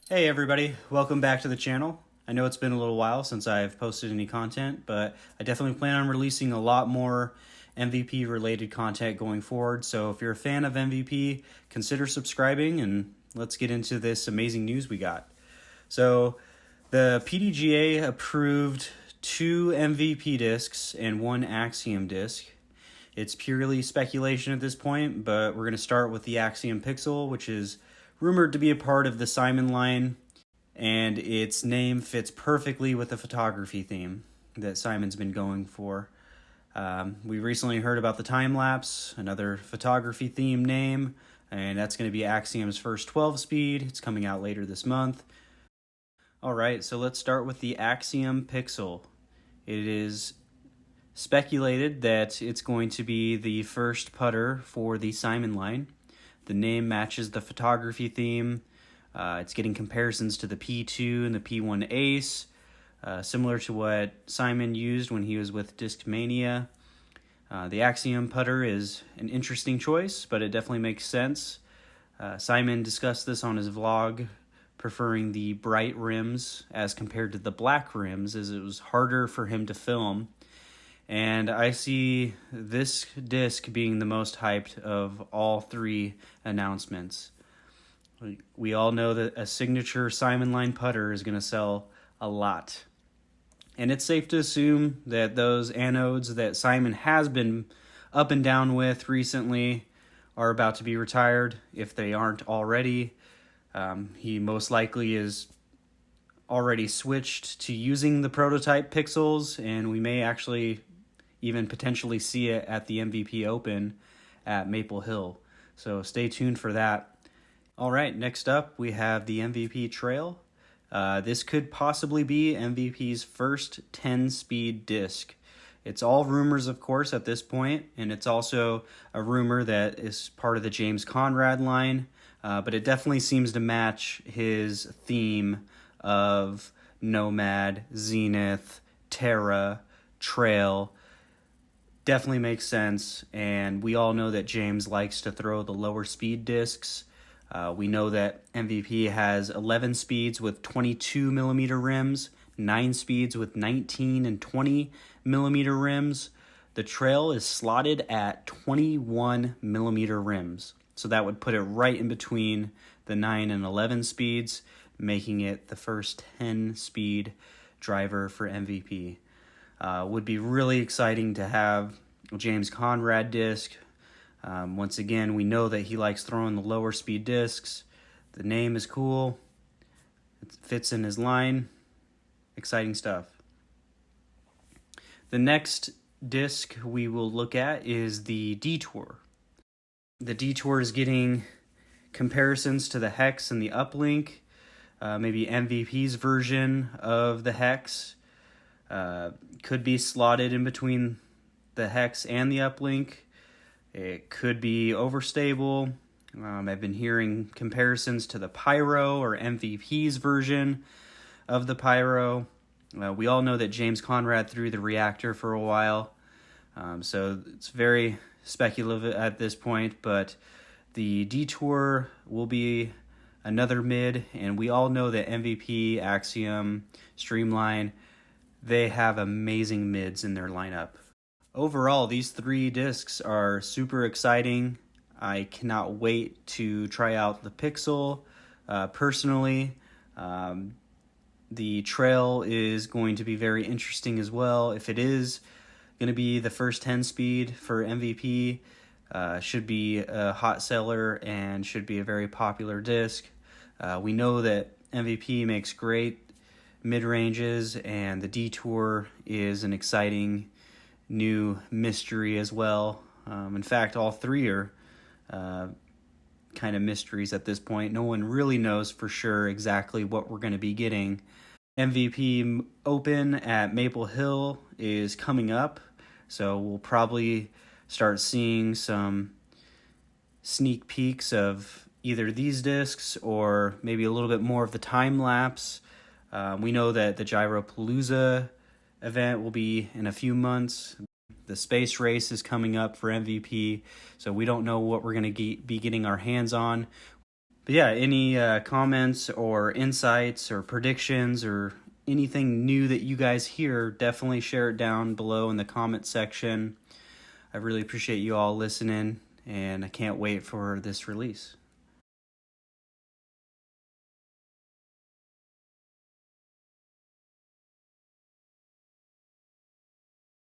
Hey everybody, welcome back to the channel. I know it's been a little while since I've posted any content, but I definitely plan on releasing a lot more MVP related content going forward. So if you're a fan of MVP, consider subscribing and let's get into this amazing news we got. So the PDGA approved 2 MVP discs and 1 Axiom disc. It's purely speculation at this point, but we're going to start with the Axiom Pixel, which is rumored to be a part of the Simon line, and its name fits perfectly with the photography theme that Simon's been going for. We recently heard about the time lapse, another photography theme name, and that's going to be Axiom's first 12 speed. It's coming out later this month. All right, so let's start with the Axiom Pixel. It is speculated that it's going to be the first putter for the Simon line. The name matches the photography theme. It's getting comparisons to the P2 and the P1 Ace, similar to what Simon used when he was with Discmania. The Axiom putter is an interesting choice, but it definitely makes sense. Simon discussed this on his vlog, preferring the bright rims as compared to the black rims, as it was harder for him to film. And I see this disc being the most hyped of all 3 announcements. We all know that a signature Simon line putter is going to sell a lot. And it's safe to assume that those anodes that Simon has been up and down with recently are about to be retired, if they aren't already. He most likely is already switched to using the prototype pixels, and we may actually even potentially see it at the MVP Open at Maple Hill. So stay tuned for that. All right, next up we have the MVP Trail. This could possibly be MVP's first 10-speed disc. It's all rumors, of course, at this point, and it's also a rumor that is part of the James Conrad line, but it definitely seems to match his theme of Nomad, Zenith, Terra, Trail. Definitely makes sense, and we all know that James likes to throw the lower speed discs. We know that MVP has 11 speeds with 22 millimeter rims, 9 speeds with 19 and 20 millimeter rims. The Trail is slotted at 21 millimeter rims, so that would put it right in between the 9 and 11 speeds, making it the first 10 speed driver for MVP. Would be really exciting to have James Conrad disc. Once again, we know that he likes throwing the lower speed discs. The name is cool. It fits in his line. Exciting stuff. The next disc we will look at is the Detour. The Detour is getting comparisons to the Hex and the Uplink, maybe MVP's version of the Hex. Could be slotted in between the Hex and the Uplink. It could be overstable. I've been hearing comparisons to the Pyro or MVP's version of the Pyro. We all know that James Conrad threw the reactor for a while, so it's very speculative at this point, but the Detour will be another mid, and we all know that MVP, Axiom, Streamline, they have amazing mids in their lineup. Overall, these 3 discs are super exciting. I cannot wait to try out the Pixel. Personally, the Trail is going to be very interesting as well. If it is going to be the first 10 speed for MVP, should be a hot seller and should be a very popular disc. We know that MVP makes great mid-ranges, and the Detour is an exciting new mystery as well. In fact, all 3 are kind of mysteries at this point. No one really knows for sure exactly what we're going to be getting. MVP Open at Maple Hill is coming up, so we'll probably start seeing some sneak peeks of either these discs or maybe a little bit more of the time lapse. We know that the Gyropalooza event will be in a few months. The space race is coming up for MVP, so we don't know what we're going to be getting our hands on. But yeah, any comments or insights or predictions or anything new that you guys hear, definitely share it down below in the comment section. I really appreciate you all listening, and I can't wait for this release.